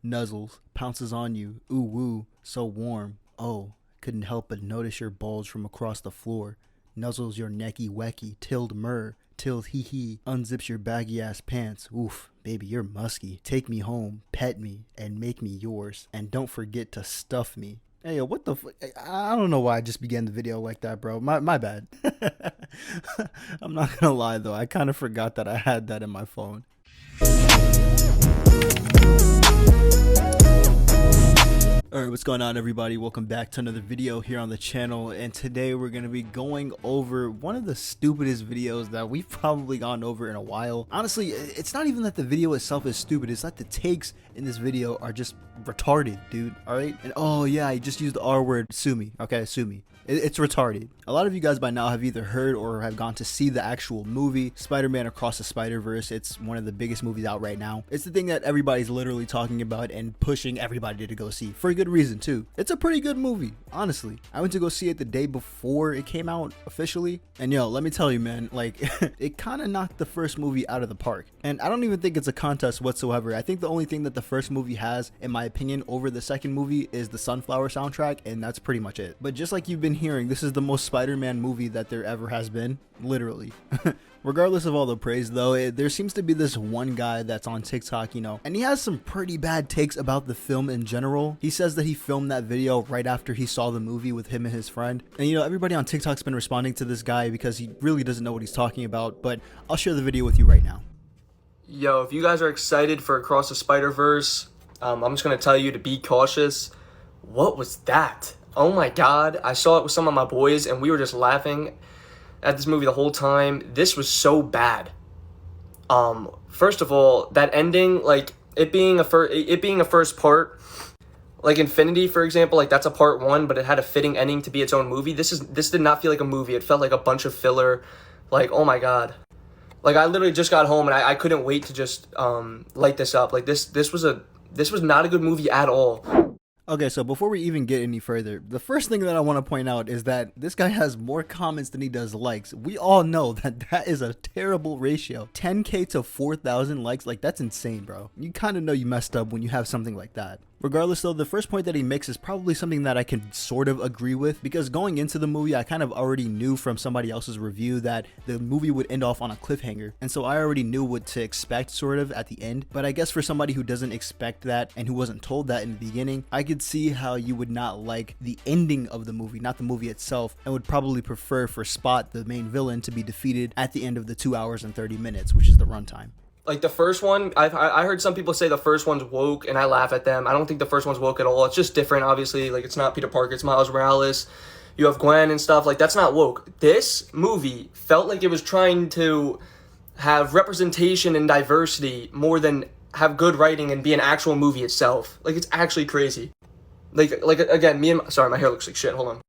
nuzzles, pounces on you, ooh woo, so warm, oh, couldn't help but notice your bulge from across the floor, nuzzles your necky wecky, tilled myrrh, tilled hee hee, unzips your baggy ass pants, oof, baby you're musky, take me home, pet me, and make me yours, and don't forget to stuff me. Hey, yo, what the I don't know why I just began the video like that, bro. My bad. I'm not gonna lie, though. I kind of forgot that I had that in my phone. Alright, what's going on, everybody? Welcome back to another video here on the channel, and today we're going to be going over one of the stupidest videos that we've probably gone over in a while. Honestly, it's not even that the video itself is stupid, it's that the takes in this video are just retarded, dude, alright? And oh yeah, I just used the R word, sue me, okay, sue me. It's retarded. A lot of you guys by now have either heard or have gone to see the actual movie, Spider-Man Across the Spider-Verse. It's one of the biggest movies out right now. It's the thing that everybody's literally talking about and pushing everybody to go see, for a good reason too. It's a pretty good movie, honestly. I went to go see it the day before it came out officially, and yo, let me tell you, man, like, it kind of knocked the first movie out of the park. And I don't even think it's a contest whatsoever. I think the only thing that the first movie has, in my opinion, over the second movie is the Sunflower soundtrack, and that's pretty much it. But just like you've been hearing, this is the most Spider-Man movie that there ever has been, literally. Regardless of all the praise though, there seems to be this one guy that's on TikTok, you know, and he has some pretty bad takes about the film in general. He says that he filmed that video right after he saw the movie with him and his friend. And you know, everybody on TikTok's been responding to this guy because he really doesn't know what he's talking about, but I'll share the video with you right now. Yo, if you guys are excited for Across the Spider-Verse, I'm just going to tell you to be cautious. What was that? Oh my god, I saw it with some of my boys and we were just laughing at this movie the whole time. This was so bad. First of all, that ending, like it being a first part, like Infinity, for example, like that's a part one, but it had a fitting ending to be its own movie. This did not feel like a movie. It felt like a bunch of filler. Like, oh my god. Like, I literally just got home and I couldn't wait to just light this up. Like this was not a good movie at all. Okay, so before we even get any further, the first thing that I want to point out is that this guy has more comments than he does likes. We all know that that is a terrible ratio. 10K to 4,000 likes, like that's insane, bro. You kind of know you messed up when you have something like that. Regardless though, the first point that he makes is probably something that I can sort of agree with, because going into the movie, I kind of already knew from somebody else's review that the movie would end off on a cliffhanger. And so I already knew what to expect sort of at the end. But I guess for somebody who doesn't expect that and who wasn't told that in the beginning, I could see how you would not like the ending of the movie, not the movie itself, and would probably prefer for Spot, the main villain, to be defeated at the end of the 2 hours and 30 minutes, which is the runtime. Like the first one, I heard some people say the first one's woke, and I laugh at them. I don't think the first one's woke at all. It's just different, obviously. Like, it's not Peter Parker, it's Miles Morales. You have Gwen and stuff. Like, that's not woke. This movie felt like it was trying to have representation and diversity more than have good writing and be an actual movie itself. Like, it's actually crazy. Like again, sorry, my hair looks like shit. Hold on.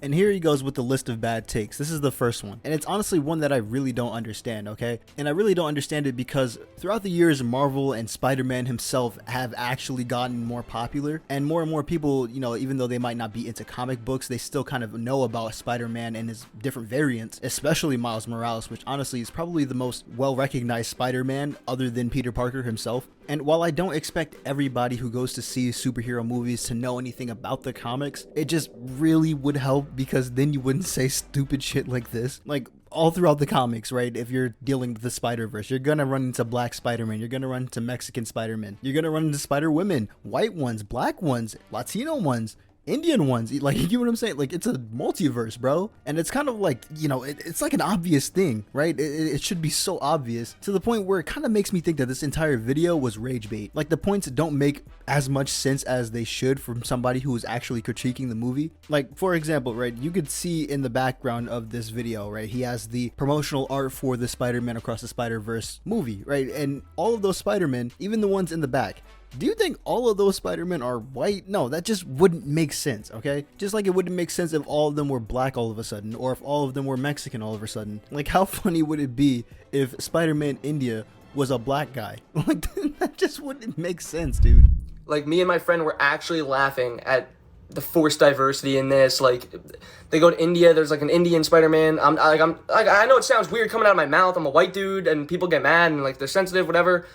And here he goes with the list of bad takes. This is the first one. And it's honestly one that I really don't understand, okay? And I really don't understand it because throughout the years, Marvel and Spider-Man himself have actually gotten more popular. And more people, you know, even though they might not be into comic books, they still kind of know about Spider-Man and his different variants, especially Miles Morales, which honestly is probably the most well-recognized Spider-Man other than Peter Parker himself. And while I don't expect everybody who goes to see superhero movies to know anything about the comics, it just really would help, because then you wouldn't say stupid shit like this. Like, all throughout the comics, right? If you're dealing with the Spider-Verse, you're gonna run into Black Spider-Man, you're gonna run into Mexican Spider-Man, you're gonna run into Spider-Women, white ones, black ones, Latino ones, Indian ones. Like, you know what I'm saying? Like, it's a multiverse, bro. And it's kind of like, you know, it's like an obvious thing, right? It should be so obvious to the point where it kind of makes me think that this entire video was rage bait. Like, the points don't make as much sense as they should from somebody who is actually critiquing the movie. Like, for example, right, you could see in the background of this video, right, he has the promotional art for the Spider-Man Across the Spider-Verse movie, right? And all of those Spider-Men, even the ones in the back, do you think all of those Spider-Men are white? No, that just wouldn't make sense, okay? Just like it wouldn't make sense if all of them were black all of a sudden, or if all of them were Mexican all of a sudden. Like, how funny would it be if Spider-Man India was a black guy? Like, that just wouldn't make sense, dude. Like, me and my friend were actually laughing at the forced diversity in this. Like, they go to India, there's like an Indian Spider-Man. I know it sounds weird coming out of my mouth. I'm a white dude and people get mad and like they're sensitive, whatever.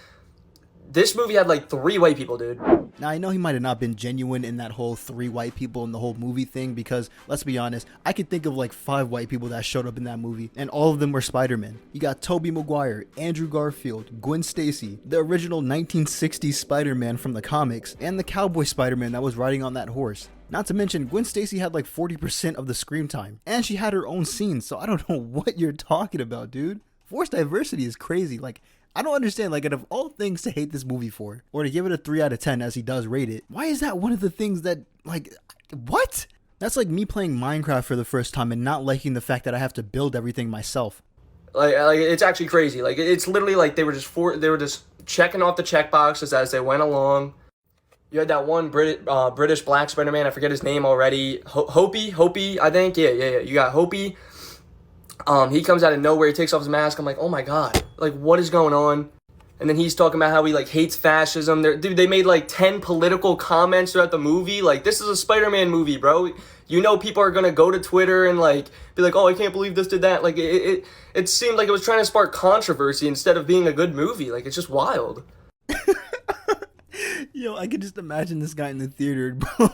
This movie had like 3 white people, dude. Now, I know he might have not been genuine in that whole 3 white people in the whole movie thing, because let's be honest, I could think of like 5 white people that showed up in that movie, and all of them were Spider-Man. You got Tobey Maguire, Andrew Garfield, Gwen Stacy, the original 1960s Spider-Man from the comics, and the cowboy Spider-Man that was riding on that horse. Not to mention, Gwen Stacy had like 40% of the screen time, and she had her own scenes, so I don't know what you're talking about, dude. Forced diversity is crazy. Like, I don't understand, like, out of all things to hate this movie for, or to give it a 3 out of 10 as he does rate it, why is that one of the things that, like, what? That's like me playing Minecraft for the first time and not liking the fact that I have to build everything myself. Like it's actually crazy. Like, it's literally like they were just checking off the check boxes as they went along. You had that one British black Spider-Man, I forget his name already, Hopi, I think, yeah, you got Hopi. He comes out of nowhere, he takes off his mask, I'm like, oh my god, like, what is going on? And then he's talking about how he, like, hates fascism. Dude, they made, like, 10 political comments throughout the movie. Like, this is a Spider-Man movie, bro. You know people are gonna go to Twitter and, like, be like, oh, I can't believe this did that. Like, it seemed like it was trying to spark controversy instead of being a good movie. Like, it's just wild. Yo, I could just imagine this guy in the theater, bro.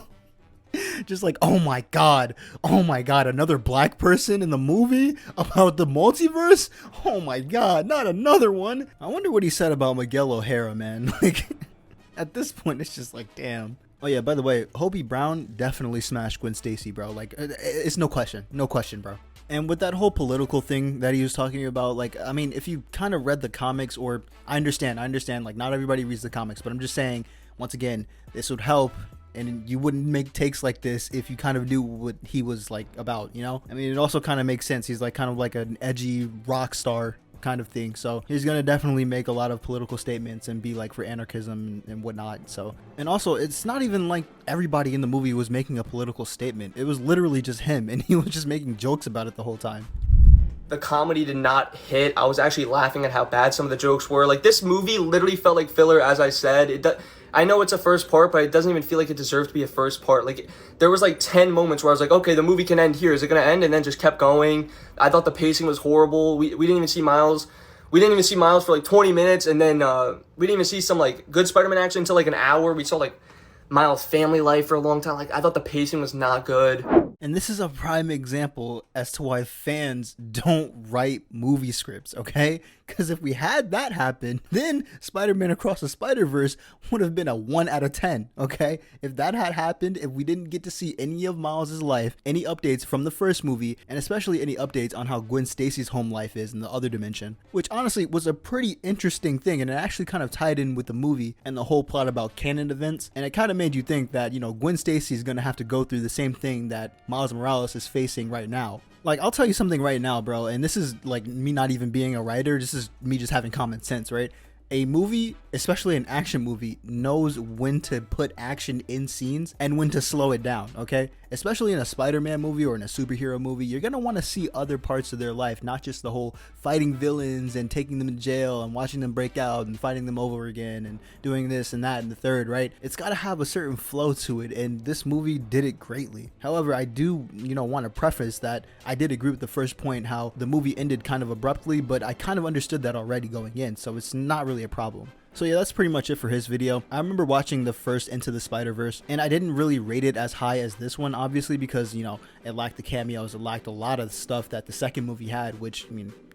Just like, oh my god, another black person in the movie about the multiverse? Oh my god, not another one. I wonder what he said about Miguel O'Hara, man. Like, at this point, it's just like, damn. Oh yeah, by the way, Hobie Brown definitely smashed Gwen Stacy, bro. Like, it's no question, bro. And with that whole political thing that he was talking about, like, I mean, if you kind of read the comics, or I understand, like, not everybody reads the comics, but I'm just saying, once again, this would help, and you wouldn't make takes like this if you kind of knew what he was, like, about, you know? I mean, it also kind of makes sense. He's, like, kind of like an edgy rock star kind of thing, so he's gonna definitely make a lot of political statements and be like for anarchism and whatnot. So, and also, it's not even like everybody in the movie was making a political statement. It was literally just him, and he was just making jokes about it the whole time. The comedy did not hit. I was actually laughing at how bad some of the jokes were. Like, this movie literally felt like filler, as I said. I know it's a first part, but it doesn't even feel like it deserves to be a first part. Like, there was like 10 moments where I was like, okay, the movie can end here. Is it going to end? And then just kept going. I thought the pacing was horrible. We didn't even see Miles. We didn't even see Miles for like 20 minutes. And then we didn't even see some like good Spider-Man action until like an hour. We saw like Miles' family life for a long time. Like, I thought the pacing was not good. And this is a prime example as to why fans don't write movie scripts, okay? Because if we had that happen, then Spider-Man Across the Spider-Verse would have been a 1 out of 10, okay? If that had happened, if we didn't get to see any of Miles' life, any updates from the first movie, and especially any updates on how Gwen Stacy's home life is in the other dimension, which honestly was a pretty interesting thing, and it actually kind of tied in with the movie and the whole plot about canon events, and it kind of made you think that, you know, Gwen Stacy is going to have to go through the same thing that Miles Morales is facing right now. Like, I'll tell you something right now, bro, and this is like me not even being a writer, this is me just having common sense, right? A movie, especially an action movie, knows when to put action in scenes and when to slow it down, okay? Especially in a Spider-Man movie or in a superhero movie, you're gonna want to see other parts of their life, not just the whole fighting villains and taking them to jail and watching them break out and fighting them over again and doing this and that and the third, right? It's gotta have a certain flow to it, and this movie did it greatly. However, I do, want to preface that I did agree with the first point, how the movie ended kind of abruptly, but I kind of understood that already going in, so it's not really a problem. So yeah, that's pretty much it for his video. I remember watching the first Into the Spider-Verse, and I didn't really rate it as high as this one, obviously, because, it lacked the cameos, it lacked a lot of stuff that the second movie had, which,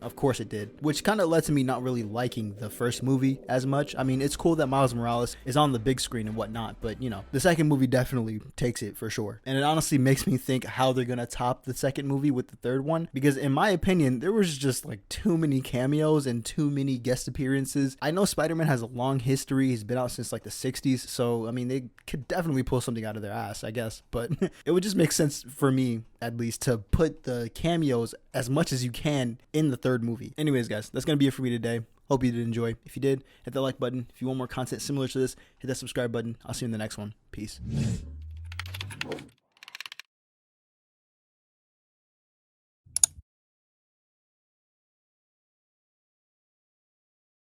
of course it did, which kind of led to me not really liking the first movie as much. I mean, it's cool that Miles Morales is on the big screen and whatnot, but, the second movie definitely takes it for sure. And it honestly makes me think how they're gonna top the second movie with the third one, because in my opinion, there was just like too many cameos and too many guest appearances. I know Spider-Man has a long history, he's been out since like the 60s, so I mean, they could definitely pull something out of their ass, I guess, but it would just make sense for me, at least, to put the cameos as much as you can in the third movie. Anyways, guys, that's gonna be it for me today. Hope you did enjoy. If you did, hit that like button. If you want more content similar to this, hit that subscribe button. I'll see you in the next one. Peace.